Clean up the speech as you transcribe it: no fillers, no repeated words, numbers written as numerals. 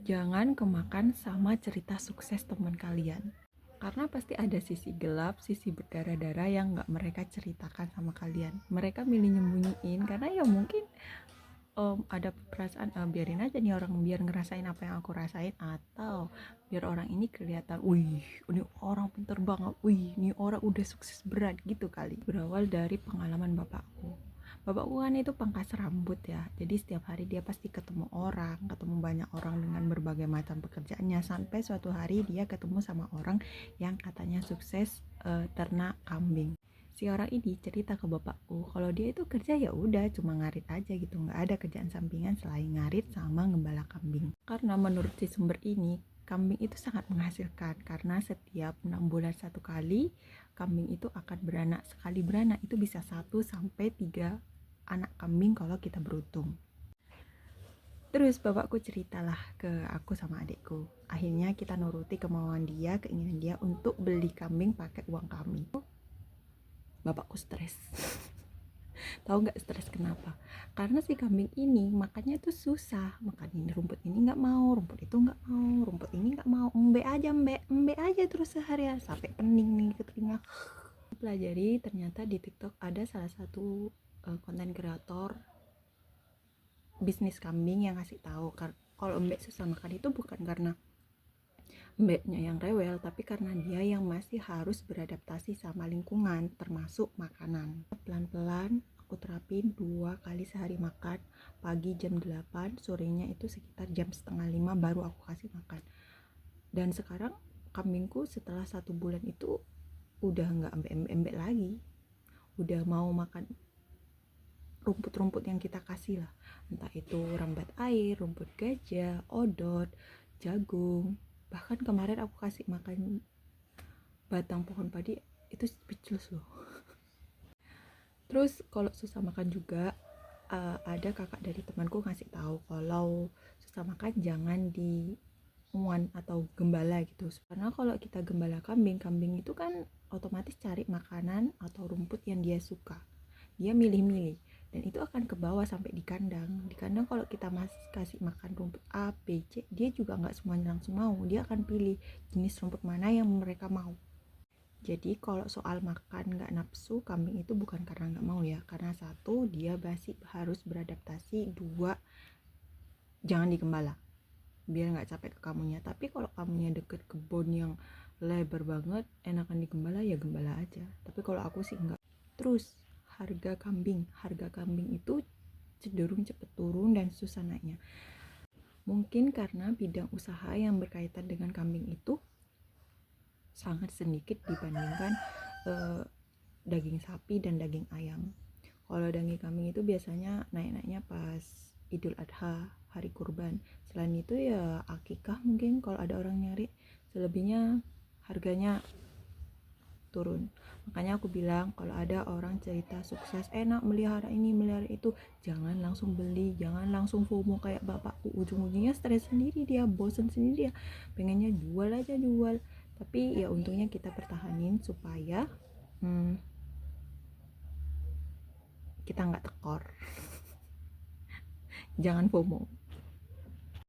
Jangan kemakan sama cerita sukses teman kalian. Karena pasti ada sisi gelap, sisi berdarah-darah yang nggak mereka ceritakan sama kalian. Mereka milih nyembunyiin karena ya mungkin ada perasaan biarin aja nih orang biar ngerasain apa yang aku rasain, atau biar orang ini kelihatan, wih ini orang pinter banget, wih ini orang udah sukses berat gitu kali. Berawal dari pengalaman bapakku kan itu pangkas rambut ya, jadi setiap hari dia pasti ketemu banyak orang dengan berbagai macam pekerjaannya, sampai suatu hari dia ketemu sama orang yang katanya sukses ternak kambing. Si orang ini cerita ke bapakku kalau dia itu kerja ya udah cuma ngarit aja gitu, nggak ada kerjaan sampingan selain ngarit sama gembala kambing. Karena menurut si sumber ini, kambing itu sangat menghasilkan karena setiap 6 bulan satu kali kambing itu akan beranak. Sekali beranak itu bisa 1 sampai 3 anak kambing kalau kita beruntung. Terus bapakku ceritalah ke aku sama adikku. Akhirnya kita nuruti kemauan dia, keinginan dia untuk beli kambing pakai uang kami. Bapakku stres. Tahu nggak stres kenapa? Karena si kambing ini makannya tuh susah. Makan ini rumput ini nggak mau, rumput itu nggak mau, rumput ini nggak mau. Embe aja terus seharian sampai pening nih ke telinga. Pelajari ternyata di TikTok ada salah satu konten kreator bisnis kambing yang ngasih tahu kalau embe susah makan itu bukan karena mbaknya yang rewel, tapi karena dia yang masih harus beradaptasi sama lingkungan, termasuk makanan. Pelan-pelan aku terapin 2 kali sehari makan, pagi jam 8, sorenya itu sekitar jam setengah 5 baru aku kasih makan. Dan sekarang kambingku setelah 1 bulan itu udah nggak embek-embek lagi, udah mau makan rumput-rumput yang kita kasih lah, entah itu rambat air, rumput gajah, odot, jagung. Bahkan kemarin aku kasih makan batang pohon padi, itu speechless loh. Terus kalau susah makan juga ada kakak dari temanku ngasih tahu kalau susah makan jangan di muan atau gembala gitu, karena kalau kita gembala kambing itu kan otomatis cari makanan atau rumput yang dia suka, dia milih-milih dan itu akan ke bawah sampai di kandang. Kalau kita masih kasih makan rumput A, B, C, dia juga nggak semuanya langsung mau, dia akan pilih jenis rumput mana yang mereka mau. Jadi kalau soal makan nggak nafsu kambing itu bukan karena nggak mau ya, karena 1 dia masih harus beradaptasi, 2 jangan digembala biar nggak capek ke kamunya. Tapi kalau kamunya deket kebun yang lebar banget, enakan digembala ya gembala aja, tapi kalau aku sih enggak. Terus harga kambing itu cenderung cepet turun dan susah naiknya, mungkin karena bidang usaha yang berkaitan dengan kambing itu sangat sedikit dibandingkan daging sapi dan daging ayam. Kalau daging kambing itu biasanya naik-naiknya pas Idul Adha, hari kurban. Selain itu ya akikah mungkin kalau ada orang nyari. Selebihnya harganya turun. Makanya aku bilang kalau ada orang cerita sukses enak melihara ini melihara itu, jangan langsung beli, jangan langsung FOMO kayak bapakku. Ujung-ujungnya stres sendiri dia, bosen sendiri dia, pengennya jual aja jual. Tapi ya untungnya kita pertahanin supaya kita nggak tekor. Jangan FOMO.